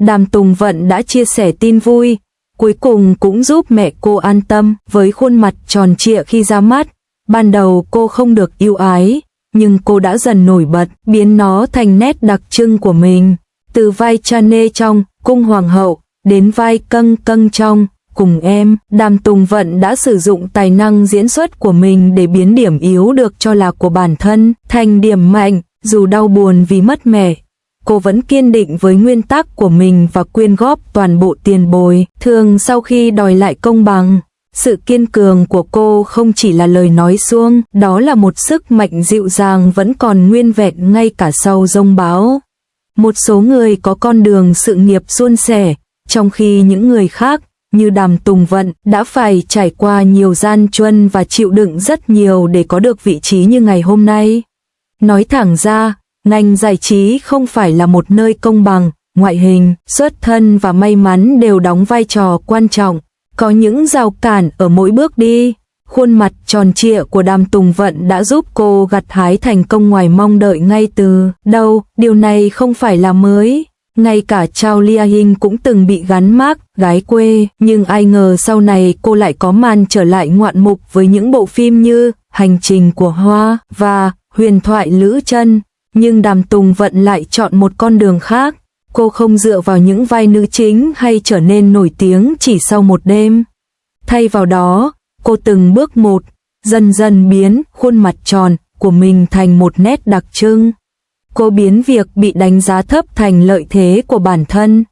Đàm Tùng Vận đã chia sẻ tin vui, cuối cùng cũng giúp mẹ cô an tâm. Với khuôn mặt tròn trịa khi ra mắt, ban đầu cô không được ưu ái, nhưng cô đã dần nổi bật, biến nó thành nét đặc trưng của mình. Từ vai Chanê trong Cung Hoàng hậu đến vai Câng Câng trong Cùng Em, Đàm Tùng Vận đã sử dụng tài năng diễn xuất của mình để biến điểm yếu được cho là của bản thân thành điểm mạnh. Dù đau buồn vì mất mẹ, cô vẫn kiên định với nguyên tắc của mình và quyên góp toàn bộ tiền bồi thường sau khi đòi lại công bằng. Sự kiên cường của cô không chỉ là lời nói suông, đó là một sức mạnh dịu dàng vẫn còn nguyên vẹn ngay cả sau giông bão. Một số người có con đường sự nghiệp suôn sẻ, trong khi những người khác, như Đàm Tùng Vận, đã phải trải qua nhiều gian truân và chịu đựng rất nhiều để có được vị trí như ngày hôm nay. Nói thẳng ra, ngành giải trí không phải là một nơi công bằng, ngoại hình, xuất thân và may mắn đều đóng vai trò quan trọng. Có những rào cản ở mỗi bước đi. Khuôn mặt tròn trịa của Đàm Tùng Vận đã giúp cô gặt hái thành công ngoài mong đợi ngay từ đầu. Điều này không phải là mới. Ngay cả Chao Lia Hinh cũng từng bị gắn mác gái quê, nhưng ai ngờ sau này cô lại có màn trở lại ngoạn mục với những bộ phim như Hành trình của Hoa và Huyền thoại Lữ Trân. Nhưng Đàm Tùng Vận lại chọn một con đường khác. Cô không dựa vào những vai nữ chính hay trở nên nổi tiếng chỉ sau một đêm. Thay vào đó, cô từng bước một, dần dần biến khuôn mặt tròn của mình thành một nét đặc trưng. Cô biến việc bị đánh giá thấp thành lợi thế của bản thân.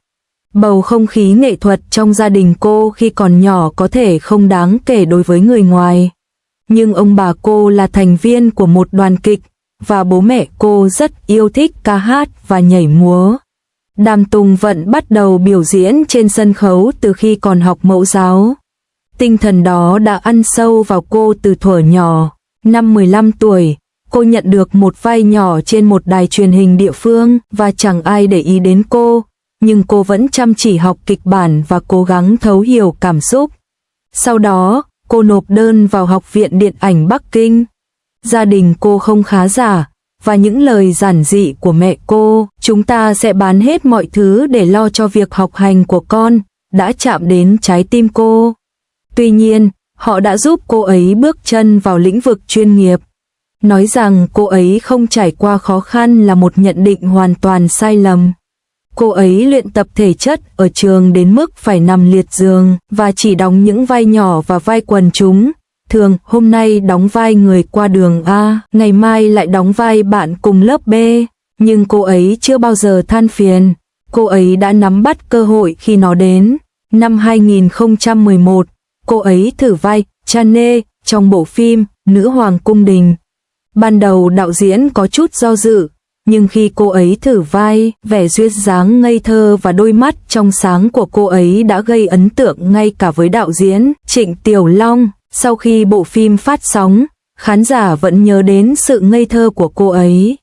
Bầu không khí nghệ thuật trong gia đình cô khi còn nhỏ có thể không đáng kể đối với người ngoài. Nhưng ông bà cô là thành viên của một đoàn kịch, và bố mẹ cô rất yêu thích ca hát và nhảy múa. Đàm Tùng Vận bắt đầu biểu diễn trên sân khấu từ khi còn học mẫu giáo. Tinh thần đó đã ăn sâu vào cô từ thuở nhỏ. Năm 15 tuổi, cô nhận được một vai nhỏ trên một đài truyền hình địa phương và chẳng ai để ý đến cô, nhưng cô vẫn chăm chỉ học kịch bản và cố gắng thấu hiểu cảm xúc. Sau đó, cô nộp đơn vào Học viện Điện ảnh Bắc Kinh. Gia đình cô không khá giả, và những lời giản dị của mẹ cô, chúng ta sẽ bán hết mọi thứ để lo cho việc học hành của con, đã chạm đến trái tim cô. Tuy nhiên, họ đã giúp cô ấy bước chân vào lĩnh vực chuyên nghiệp. Nói rằng cô ấy không trải qua khó khăn là một nhận định hoàn toàn sai lầm. Cô ấy luyện tập thể chất ở trường đến mức phải nằm liệt giường và chỉ đóng những vai nhỏ và vai quần chúng. Thường hôm nay đóng vai người qua đường A, ngày mai lại đóng vai bạn cùng lớp B. Nhưng cô ấy chưa bao giờ than phiền. Cô ấy đã nắm bắt cơ hội khi nó đến. Năm 2011, cô ấy thử vai Chanê trong bộ phim Nữ Hoàng Cung Đình. Ban đầu đạo diễn có chút do dự, nhưng khi cô ấy thử vai, vẻ duyên dáng ngây thơ và đôi mắt trong sáng của cô ấy đã gây ấn tượng ngay cả với đạo diễn Trịnh Tiểu Long. Sau khi bộ phim phát sóng, khán giả vẫn nhớ đến sự ngây thơ của cô ấy.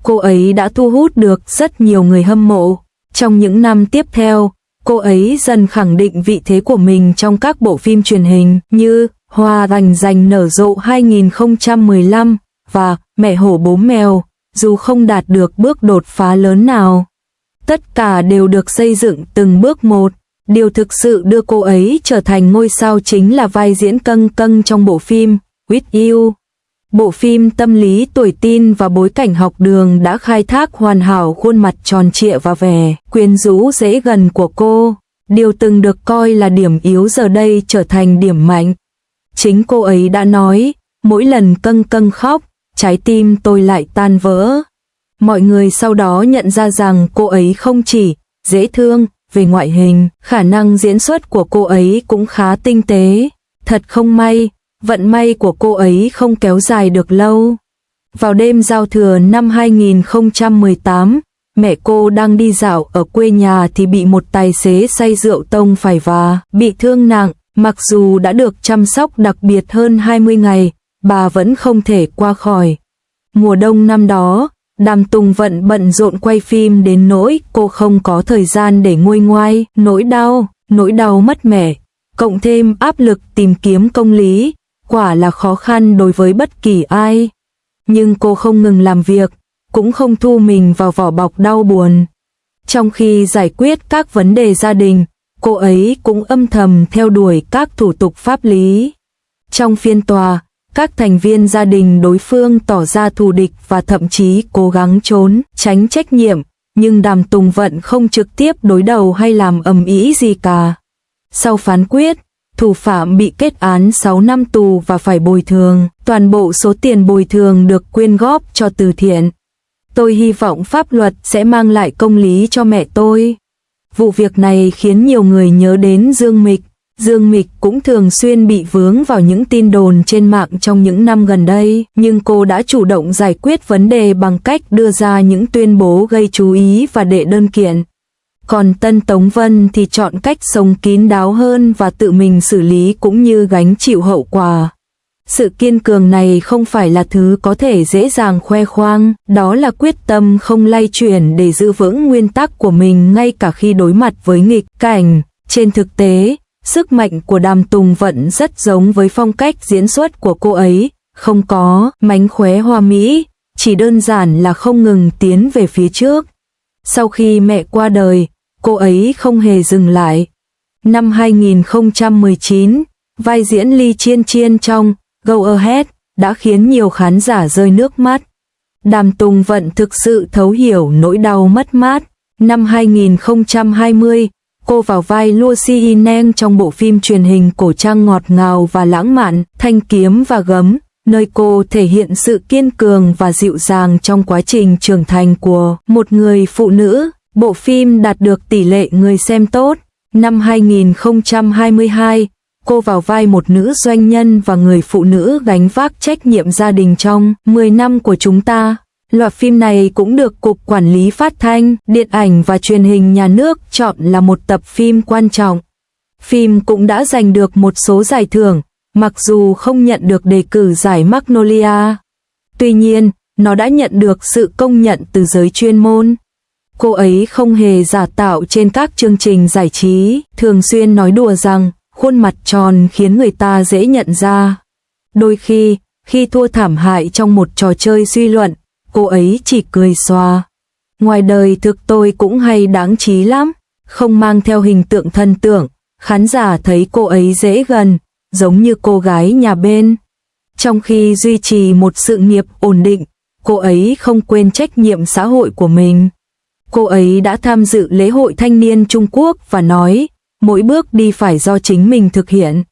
Cô ấy đã thu hút được rất nhiều người hâm mộ. Trong những năm tiếp theo, cô ấy dần khẳng định vị thế của mình trong các bộ phim truyền hình như Hoa Rành Rành Nở Rộ 2015 và Mẹ Hổ Bố Mèo, dù không đạt được bước đột phá lớn nào. Tất cả đều được xây dựng từng bước một. Điều thực sự đưa cô ấy trở thành ngôi sao chính là vai diễn Câng Câng trong bộ phim With You. Bộ phim tâm lý tuổi teen và bối cảnh học đường đã khai thác hoàn hảo khuôn mặt tròn trịa và vẻ quyến rũ dễ gần của cô. Điều từng được coi là điểm yếu giờ đây trở thành điểm mạnh. Chính cô ấy đã nói, mỗi lần Câng Câng khóc, trái tim tôi lại tan vỡ. Mọi người sau đó nhận ra rằng cô ấy không chỉ dễ thương về ngoại hình, khả năng diễn xuất của cô ấy cũng khá tinh tế. Thật không may, vận may của cô ấy không kéo dài được lâu. Vào đêm giao thừa năm 2018, mẹ cô đang đi dạo ở quê nhà thì bị một tài xế say rượu tông phải và bị thương nặng. Mặc dù đã được chăm sóc đặc biệt hơn 20 ngày, bà vẫn không thể qua khỏi. Mùa đông năm đó, Đàm Tùng Vận bận rộn quay phim đến nỗi cô không có thời gian để nguôi ngoai. Nỗi đau mất mẹ, cộng thêm áp lực tìm kiếm công lý, quả là khó khăn đối với bất kỳ ai. Nhưng cô không ngừng làm việc, cũng không thu mình vào vỏ bọc đau buồn. Trong khi giải quyết các vấn đề gia đình, cô ấy cũng âm thầm theo đuổi các thủ tục pháp lý. Trong phiên tòa, các thành viên gia đình đối phương tỏ ra thù địch và thậm chí cố gắng trốn tránh trách nhiệm, nhưng Đàm Tùng Vận không trực tiếp đối đầu hay làm ầm ĩ gì cả. Sau phán quyết, thủ phạm bị kết án 6 năm tù và phải bồi thường. Toàn bộ số tiền bồi thường được quyên góp cho từ thiện. Tôi hy vọng pháp luật sẽ mang lại công lý cho mẹ tôi. Vụ việc này khiến nhiều người nhớ đến Dương Mịch. Dương Mịch cũng thường xuyên bị vướng vào những tin đồn trên mạng trong những năm gần đây, nhưng cô đã chủ động giải quyết vấn đề bằng cách đưa ra những tuyên bố gây chú ý và đệ đơn kiện. Còn Tân Tống Vân thì chọn cách sống kín đáo hơn và tự mình xử lý cũng như gánh chịu hậu quả. Sự kiên cường này không phải là thứ có thể dễ dàng khoe khoang, đó là quyết tâm không lay chuyển để giữ vững nguyên tắc của mình ngay cả khi đối mặt với nghịch cảnh. Trên thực tế, sức mạnh của Đàm Tùng Vận rất giống với phong cách diễn xuất của cô ấy, không có mánh khóe hoa mỹ, chỉ đơn giản là không ngừng tiến về phía trước. Sau khi mẹ qua đời, cô ấy không hề dừng lại. Năm 2019, vai diễn Ly Chiên Chiên trong Go Ahead đã khiến nhiều khán giả rơi nước mắt. Đàm Tùng Vận thực sự thấu hiểu nỗi đau mất mát. Năm 2020, cô vào vai Lucy Inen trong bộ phim truyền hình cổ trang ngọt ngào và lãng mạn Thanh Kiếm và Gấm, nơi cô thể hiện sự kiên cường và dịu dàng trong quá trình trưởng thành của một người phụ nữ. Bộ phim đạt được tỷ lệ người xem tốt. Năm 2022, cô vào vai một nữ doanh nhân và người phụ nữ gánh vác trách nhiệm gia đình trong 10 năm của chúng ta. Loạt phim này cũng được Cục Quản lý Phát thanh, Điện ảnh và Truyền hình Nhà nước chọn là một tập phim quan trọng. Phim cũng đã giành được một số giải thưởng, mặc dù không nhận được đề cử giải Magnolia. Tuy nhiên, nó đã nhận được sự công nhận từ giới chuyên môn. Cô ấy không hề giả tạo trên các chương trình giải trí, thường xuyên nói đùa rằng khuôn mặt tròn khiến người ta dễ nhận ra. Đôi khi thua thảm hại trong một trò chơi suy luận, cô ấy chỉ cười xòa. Ngoài đời thực tôi cũng hay đáng trí lắm, không mang theo hình tượng thần tượng, khán giả thấy cô ấy dễ gần, giống như cô gái nhà bên. Trong khi duy trì một sự nghiệp ổn định, cô ấy không quên trách nhiệm xã hội của mình. Cô ấy đã tham dự lễ hội thanh niên Trung Quốc và nói, mỗi bước đi phải do chính mình thực hiện.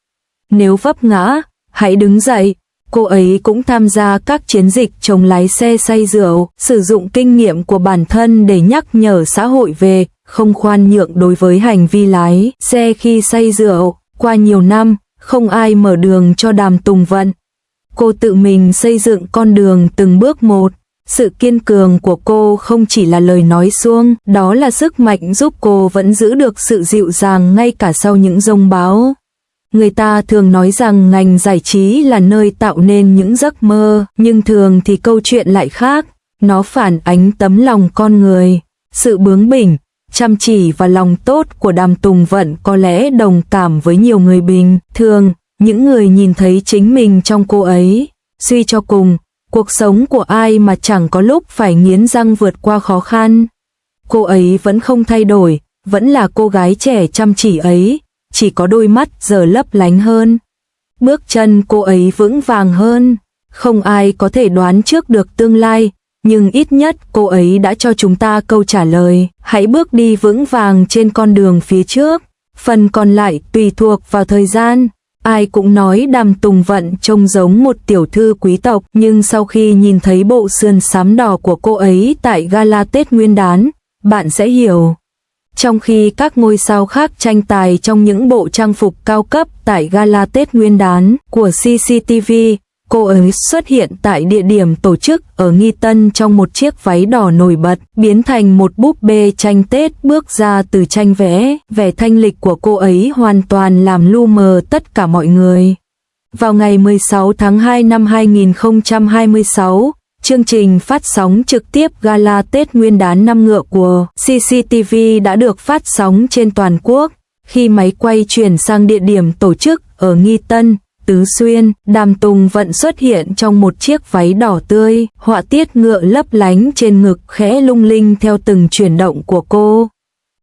Nếu vấp ngã, hãy đứng dậy. Cô ấy cũng tham gia các chiến dịch chống lái xe say rượu, sử dụng kinh nghiệm của bản thân để nhắc nhở xã hội về không khoan nhượng đối với hành vi lái xe khi say rượu. Qua nhiều năm, không ai mở đường cho Đàm Tùng Vận. Cô tự mình xây dựng con đường từng bước một. Sự kiên cường của cô không chỉ là lời nói suông, đó là sức mạnh giúp cô vẫn giữ được sự dịu dàng ngay cả sau những dông bão. Người ta thường nói rằng ngành giải trí là nơi tạo nên những giấc mơ, nhưng thường thì câu chuyện lại khác. Nó phản ánh tấm lòng con người, sự bướng bỉnh, chăm chỉ và lòng tốt của Đàm Tùng Vận có lẽ đồng cảm với nhiều người bình thường, những người nhìn thấy chính mình trong cô ấy. Suy cho cùng, cuộc sống của ai mà chẳng có lúc phải nghiến răng vượt qua khó khăn. Cô ấy vẫn không thay đổi, vẫn là cô gái trẻ chăm chỉ ấy, chỉ có đôi mắt giờ lấp lánh hơn. Bước chân cô ấy vững vàng hơn. Không ai có thể đoán trước được tương lai, nhưng ít nhất cô ấy đã cho chúng ta câu trả lời. Hãy bước đi vững vàng trên con đường phía trước, phần còn lại tùy thuộc vào thời gian. Ai cũng nói Đàm Tùng Vận trông giống một tiểu thư quý tộc, nhưng sau khi nhìn thấy bộ sườn xám đỏ của cô ấy tại gala Tết Nguyên đán, bạn sẽ hiểu. Trong khi các ngôi sao khác tranh tài trong những bộ trang phục cao cấp tại gala Tết Nguyên đán của CCTV, cô ấy xuất hiện tại địa điểm tổ chức ở Nghi Tân trong một chiếc váy đỏ nổi bật, biến thành một búp bê tranh Tết bước ra từ tranh vẽ. Vẻ thanh lịch của cô ấy hoàn toàn làm lu mờ tất cả mọi người. Vào ngày 16 tháng 2 năm 2026, chương trình phát sóng trực tiếp gala Tết Nguyên đán năm Ngựa của CCTV đã được phát sóng trên toàn quốc. Khi máy quay chuyển sang địa điểm tổ chức ở Nghi Tân, Tứ Xuyên, Đàm Tùng Vận xuất hiện trong một chiếc váy đỏ tươi, họa tiết ngựa lấp lánh trên ngực khẽ lung linh theo từng chuyển động của cô.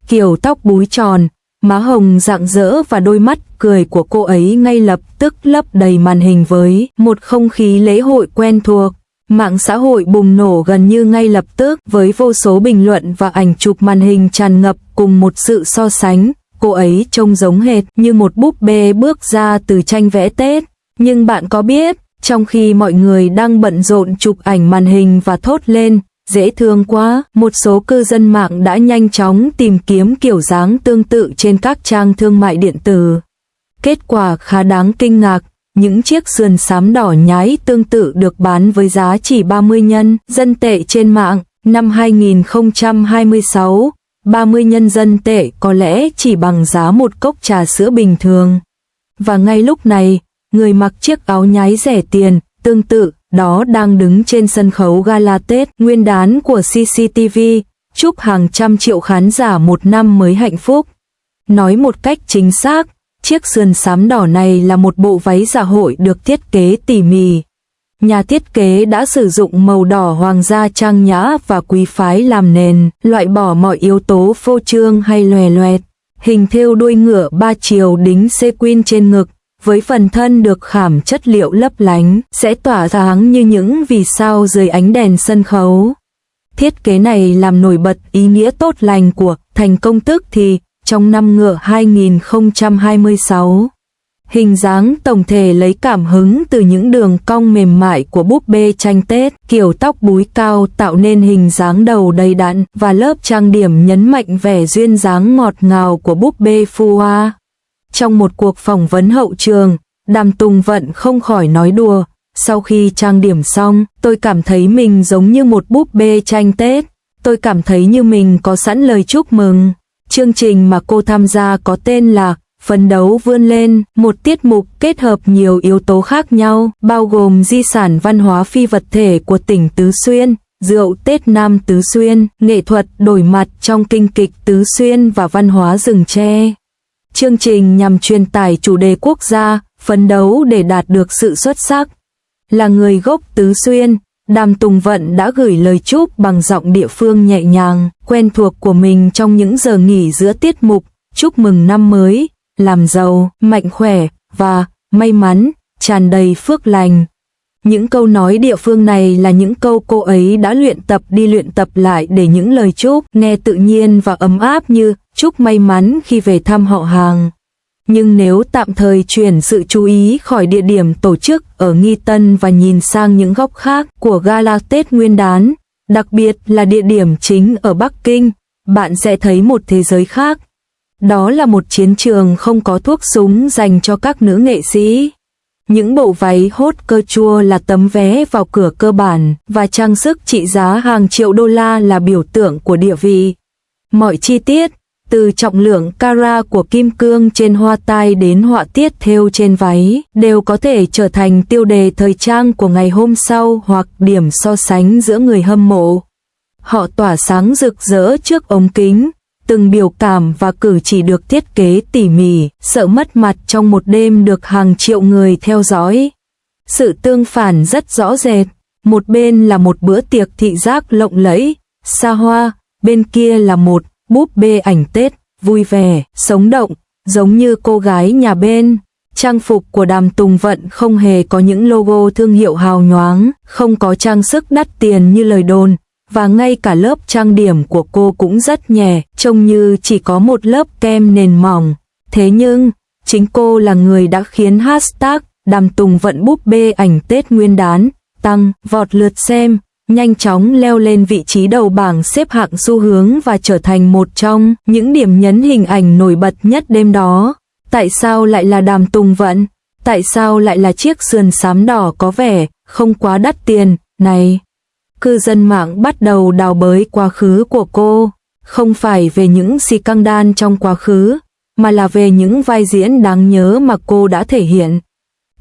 Kiểu tóc búi tròn, má hồng rạng rỡ và đôi mắt cười của cô ấy ngay lập tức lấp đầy màn hình với một không khí lễ hội quen thuộc. Mạng xã hội bùng nổ gần như ngay lập tức với vô số bình luận và ảnh chụp màn hình tràn ngập cùng một sự so sánh. Cô ấy trông giống hệt như một búp bê bước ra từ tranh vẽ Tết. Nhưng bạn có biết, trong khi mọi người đang bận rộn chụp ảnh màn hình và thốt lên, dễ thương quá, một số cư dân mạng đã nhanh chóng tìm kiếm kiểu dáng tương tự trên các trang thương mại điện tử. Kết quả khá đáng kinh ngạc, những chiếc sườn xám đỏ nhái tương tự được bán với giá chỉ 30 nhân dân tệ trên mạng. Năm 2026, 30 nhân dân tệ có lẽ chỉ bằng giá một cốc trà sữa bình thường. Và ngay lúc này, người mặc chiếc áo nhái rẻ tiền, tương tự, đó đang đứng trên sân khấu gala Tết Nguyên đán của CCTV, chúc hàng trăm triệu khán giả một năm mới hạnh phúc. Nói một cách chính xác, chiếc sườn xám đỏ này là một bộ váy dạ hội được thiết kế tỉ mỉ. Nhà thiết kế đã sử dụng màu đỏ hoàng gia trang nhã và quý phái làm nền, loại bỏ mọi yếu tố phô trương hay lòe loẹt. Hình thêu đuôi ngựa 3 chiều đính sequin trên ngực, với phần thân được khảm chất liệu lấp lánh, sẽ tỏa sáng như những vì sao dưới ánh đèn sân khấu. Thiết kế này làm nổi bật ý nghĩa tốt lành của thành công tức thì trong năm Ngựa 2026. Hình dáng tổng thể lấy cảm hứng từ những đường cong mềm mại của búp bê tranh Tết, kiểu tóc búi cao tạo nên hình dáng đầu đầy đặn và lớp trang điểm nhấn mạnh vẻ duyên dáng ngọt ngào của búp bê phù hoa. Trong một cuộc phỏng vấn hậu trường, Đàm Tùng Vận không khỏi nói đùa, sau khi trang điểm xong, tôi cảm thấy mình giống như một búp bê tranh Tết, tôi cảm thấy như mình có sẵn lời chúc mừng. Chương trình mà cô tham gia có tên là Phấn đấu vươn lên, một tiết mục kết hợp nhiều yếu tố khác nhau, bao gồm di sản văn hóa phi vật thể của tỉnh Tứ Xuyên, rượu Tết Nam Tứ Xuyên, nghệ thuật đổi mặt trong kinh kịch Tứ Xuyên và văn hóa rừng tre. Chương trình nhằm truyền tải chủ đề quốc gia, phấn đấu để đạt được sự xuất sắc. Là người gốc Tứ Xuyên, Đàm Tùng Vận đã gửi lời chúc bằng giọng địa phương nhẹ nhàng, quen thuộc của mình trong những giờ nghỉ giữa tiết mục, chúc mừng năm mới, làm giàu, mạnh khỏe, và may mắn, tràn đầy phước lành. Những câu nói địa phương này là những câu cô ấy đã luyện tập đi luyện tập lại để những lời chúc nghe tự nhiên và ấm áp như chúc may mắn khi về thăm họ hàng. Nhưng nếu tạm thời chuyển sự chú ý khỏi địa điểm tổ chức ở Nghi Tân và nhìn sang những góc khác của gala Tết Nguyên đán, đặc biệt là địa điểm chính ở Bắc Kinh, bạn sẽ thấy một thế giới khác. Đó là một chiến trường không có thuốc súng dành cho các nữ nghệ sĩ. Những bộ váy hot cơ chua là tấm vé vào cửa cơ bản và trang sức trị giá hàng triệu đô la là biểu tượng của địa vị. Mọi chi tiết, từ trọng lượng carat của kim cương trên hoa tai đến họa tiết thêu trên váy, đều có thể trở thành tiêu đề thời trang của ngày hôm sau hoặc điểm so sánh giữa người hâm mộ. Họ tỏa sáng rực rỡ trước ống kính, từng biểu cảm và cử chỉ được thiết kế tỉ mỉ, sợ mất mặt trong một đêm được hàng triệu người theo dõi. Sự tương phản rất rõ rệt, một bên là một bữa tiệc thị giác lộng lẫy, xa hoa, bên kia là một búp bê ảnh Tết, vui vẻ, sống động, giống như cô gái nhà bên. Trang phục của Đàm Tùng Vận không hề có những logo thương hiệu hào nhoáng, không có trang sức đắt tiền như lời đồn, và ngay cả lớp trang điểm của cô cũng rất nhẹ, trông như chỉ có một lớp kem nền mỏng. Thế nhưng, chính cô là người đã khiến hashtag Đàm Tùng Vận búp bê ảnh Tết Nguyên đán tăng vọt lượt xem, nhanh chóng leo lên vị trí đầu bảng xếp hạng xu hướng và trở thành một trong những điểm nhấn hình ảnh nổi bật nhất đêm đó. Tại sao lại là Đàm Tùng Vận? Tại sao lại là chiếc sườn xám đỏ có vẻ không quá đắt tiền này? Cư dân mạng bắt đầu đào bới quá khứ của cô, không phải về những scandal trong quá khứ, mà là về những vai diễn đáng nhớ mà cô đã thể hiện.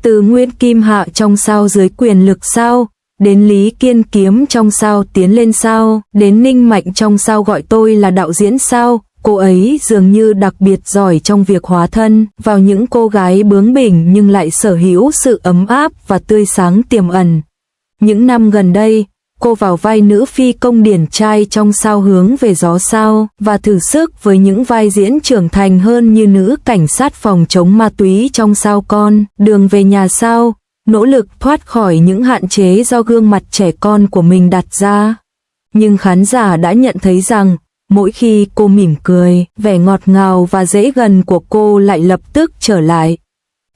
Từ Nguyên Kim Hạ trong Sao Dưới Quyền Lực Sao, đến Lý Kiên Kiếm trong Sao Tiến Lên Sao, đến Ninh Mạnh trong Sao Gọi Tôi Là Đạo Diễn Sao, cô ấy dường như đặc biệt giỏi trong việc hóa thân vào những cô gái bướng bỉnh nhưng lại sở hữu sự ấm áp và tươi sáng tiềm ẩn. Những năm gần đây, cô vào vai nữ phi công điển trai trong Sao Hướng Về Gió Sao và thử sức với những vai diễn trưởng thành hơn như nữ cảnh sát phòng chống ma túy trong Sao Con, Đường Về Nhà Sao, nỗ lực thoát khỏi những hạn chế do gương mặt trẻ con của mình đặt ra. Nhưng khán giả đã nhận thấy rằng, mỗi khi cô mỉm cười, vẻ ngọt ngào và dễ gần của cô lại lập tức trở lại.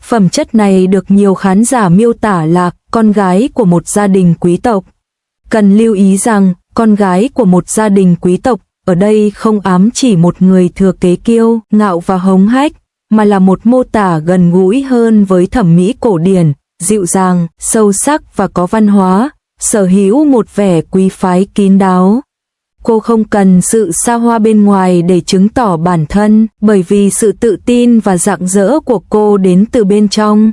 Phẩm chất này được nhiều khán giả miêu tả là con gái của một gia đình quý tộc. Cần lưu ý rằng, con gái của một gia đình quý tộc ở đây không ám chỉ một người thừa kế kiêu, ngạo và hống hách, mà là một mô tả gần gũi hơn với thẩm mỹ cổ điển, dịu dàng, sâu sắc và có văn hóa, sở hữu một vẻ quý phái kín đáo. Cô không cần sự xa hoa bên ngoài để chứng tỏ bản thân, bởi vì sự tự tin và rạng rỡ của cô đến từ bên trong.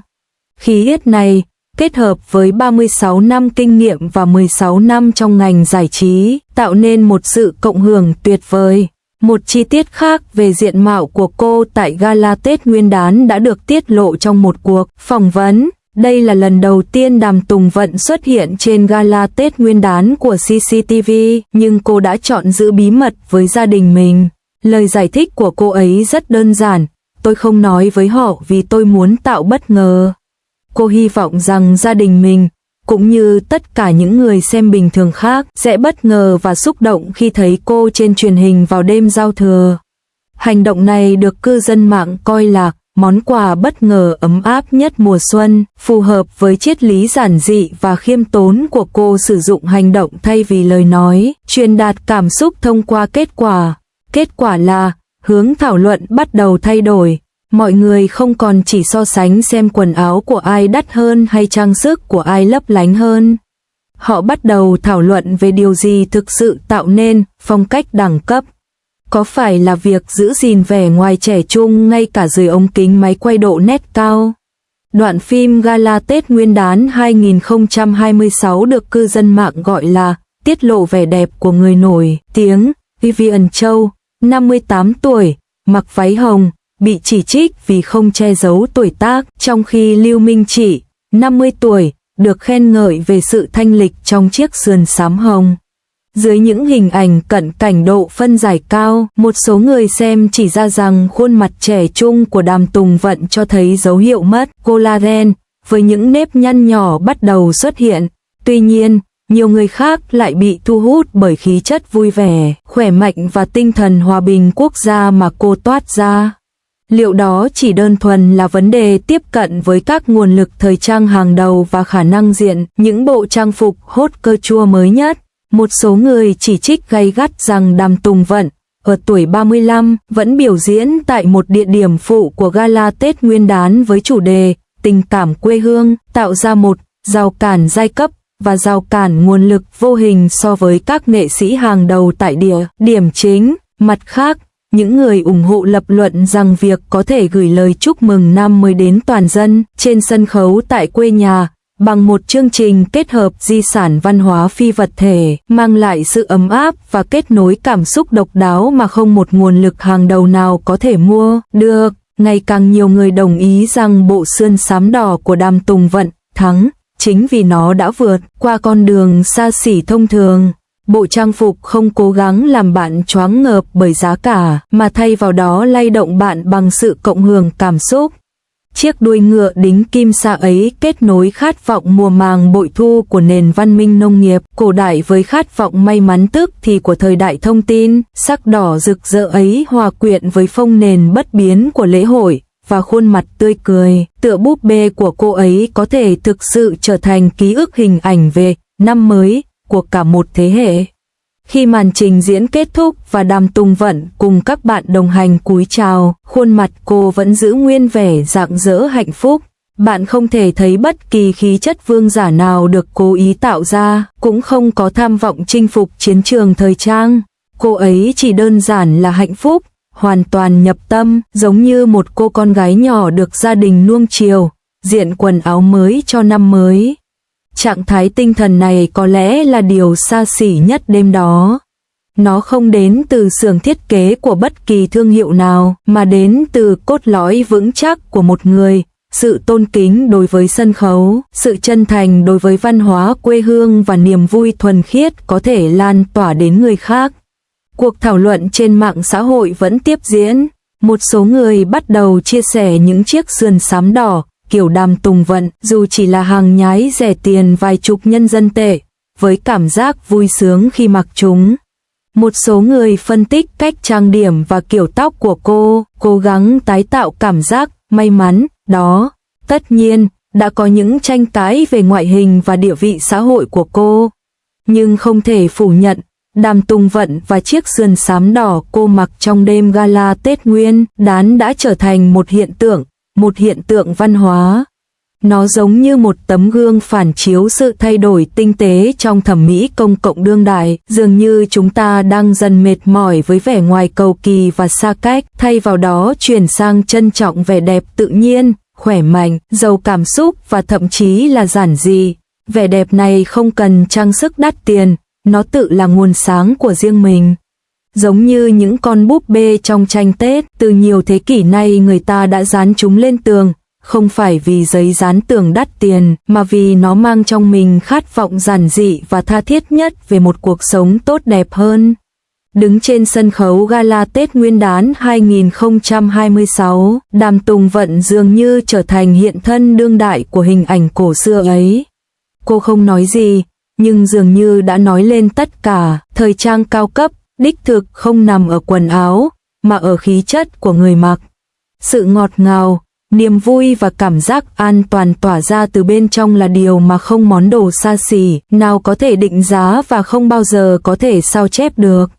Khí chất này, kết hợp với 36 năm kinh nghiệm và 16 năm trong ngành giải trí, tạo nên một sự cộng hưởng tuyệt vời. Một chi tiết khác về diện mạo của cô tại gala Tết Nguyên đán đã được tiết lộ trong một cuộc phỏng vấn. Đây là lần đầu tiên Đàm Tùng Vận xuất hiện trên gala Tết Nguyên đán của CCTV, nhưng cô đã chọn giữ bí mật với gia đình mình. Lời giải thích của cô ấy rất đơn giản, tôi không nói với họ vì tôi muốn tạo bất ngờ. Cô hy vọng rằng gia đình mình, cũng như tất cả những người xem bình thường khác, sẽ bất ngờ và xúc động khi thấy cô trên truyền hình vào đêm giao thừa. Hành động này được cư dân mạng coi là món quà bất ngờ ấm áp nhất mùa xuân, phù hợp với triết lý giản dị và khiêm tốn của cô, sử dụng hành động thay vì lời nói, truyền đạt cảm xúc thông qua kết quả. Kết quả là, hướng thảo luận bắt đầu thay đổi. Mọi người không còn chỉ so sánh xem quần áo của ai đắt hơn hay trang sức của ai lấp lánh hơn. Họ bắt đầu thảo luận về điều gì thực sự tạo nên phong cách đẳng cấp. Có phải là việc giữ gìn vẻ ngoài trẻ trung ngay cả dưới ống kính máy quay độ nét cao? Đoạn phim Gala Tết Nguyên đán 2026 được cư dân mạng gọi là tiết lộ vẻ đẹp của người nổi tiếng. Vivian Châu, 58 tuổi, mặc váy hồng, bị chỉ trích vì không che giấu tuổi tác, trong khi Lưu Minh Chỉ, 50 tuổi, được khen ngợi về sự thanh lịch trong chiếc sườn xám hồng. Dưới những hình ảnh cận cảnh độ phân giải cao, một số người xem chỉ ra rằng khuôn mặt trẻ trung của Đàm Tùng Vận cho thấy dấu hiệu mất collagen, với những nếp nhăn nhỏ bắt đầu xuất hiện. Tuy nhiên, nhiều người khác lại bị thu hút bởi khí chất vui vẻ, khỏe mạnh và tinh thần hòa bình quốc gia mà cô toát ra. Liệu đó chỉ đơn thuần là vấn đề tiếp cận với các nguồn lực thời trang hàng đầu và khả năng diện những bộ trang phục hot couture mới nhất? Một số người chỉ trích gay gắt rằng Đàm Tùng Vận, ở tuổi 35, vẫn biểu diễn tại một địa điểm phụ của gala Tết Nguyên đán với chủ đề tình cảm quê hương, tạo ra một rào cản giai cấp và rào cản nguồn lực vô hình so với các nghệ sĩ hàng đầu tại địa điểm chính. Mặt khác, những người ủng hộ lập luận rằng việc có thể gửi lời chúc mừng năm mới đến toàn dân trên sân khấu tại quê nhà bằng một chương trình kết hợp di sản văn hóa phi vật thể, mang lại sự ấm áp và kết nối cảm xúc độc đáo mà không một nguồn lực hàng đầu nào có thể mua được. Ngày càng nhiều người đồng ý rằng bộ sườn xám đỏ của Đàm Tùng Vận thắng, chính vì nó đã vượt qua con đường xa xỉ thông thường. Bộ trang phục không cố gắng làm bạn choáng ngợp bởi giá cả, mà thay vào đó lay động bạn bằng sự cộng hưởng cảm xúc. Chiếc đuôi ngựa đính kim sa ấy kết nối khát vọng mùa màng bội thu của nền văn minh nông nghiệp cổ đại với khát vọng may mắn tức thì của thời đại thông tin. Sắc đỏ rực rỡ ấy hòa quyện với phông nền bất biến của lễ hội, và khuôn mặt tươi cười, tựa búp bê của cô ấy có thể thực sự trở thành ký ức hình ảnh về năm mới của cả một thế hệ. Khi màn trình diễn kết thúc và Đàm Tùng Vận cùng các bạn đồng hành cúi chào, khuôn mặt cô vẫn giữ nguyên vẻ rạng rỡ hạnh phúc. Bạn không thể thấy bất kỳ khí chất vương giả nào được cố ý tạo ra, cũng không có tham vọng chinh phục chiến trường thời trang. Cô ấy chỉ đơn giản là hạnh phúc, hoàn toàn nhập tâm, giống như một cô con gái nhỏ được gia đình nuông chiều, diện quần áo mới cho năm mới. Trạng thái tinh thần này có lẽ là điều xa xỉ nhất đêm đó. Nó không đến từ xưởng thiết kế của bất kỳ thương hiệu nào, mà đến từ cốt lõi vững chắc của một người, sự tôn kính đối với sân khấu, sự chân thành đối với văn hóa quê hương và niềm vui thuần khiết có thể lan tỏa đến người khác. Cuộc thảo luận trên mạng xã hội vẫn tiếp diễn. Một số người bắt đầu chia sẻ những chiếc sườn xám đỏ, kiểu Đàm Tùng Vận, dù chỉ là hàng nhái rẻ tiền vài chục nhân dân tệ, với cảm giác vui sướng khi mặc chúng. Một số người phân tích cách trang điểm và kiểu tóc của cô, cố gắng tái tạo cảm giác may mắn đó. Tất nhiên, đã có những tranh cãi về ngoại hình và địa vị xã hội của cô. Nhưng không thể phủ nhận, Đàm Tùng Vận và chiếc sườn xám đỏ cô mặc trong đêm gala Tết Nguyên đán đã trở thành một hiện tượng văn hóa. Nó giống như một tấm gương phản chiếu sự thay đổi tinh tế trong thẩm mỹ công cộng đương đại, dường như chúng ta đang dần mệt mỏi với vẻ ngoài cầu kỳ và xa cách, thay vào đó chuyển sang trân trọng vẻ đẹp tự nhiên, khỏe mạnh, giàu cảm xúc và thậm chí là giản dị. Vẻ đẹp này không cần trang sức đắt tiền, nó tự là nguồn sáng của riêng mình. Giống như những con búp bê trong tranh Tết, từ nhiều thế kỷ nay người ta đã dán chúng lên tường, không phải vì giấy dán tường đắt tiền, mà vì nó mang trong mình khát vọng giản dị và tha thiết nhất về một cuộc sống tốt đẹp hơn. Đứng trên sân khấu gala Tết Nguyên đán 2026, Đàm Tùng Vận dường như trở thành hiện thân đương đại của hình ảnh cổ xưa ấy. Cô không nói gì, nhưng dường như đã nói lên tất cả. Thời trang cao cấp, đích thực không nằm ở quần áo, mà ở khí chất của người mặc. Sự ngọt ngào, niềm vui và cảm giác an toàn tỏa ra từ bên trong là điều mà không món đồ xa xỉ nào có thể định giá và không bao giờ có thể sao chép được.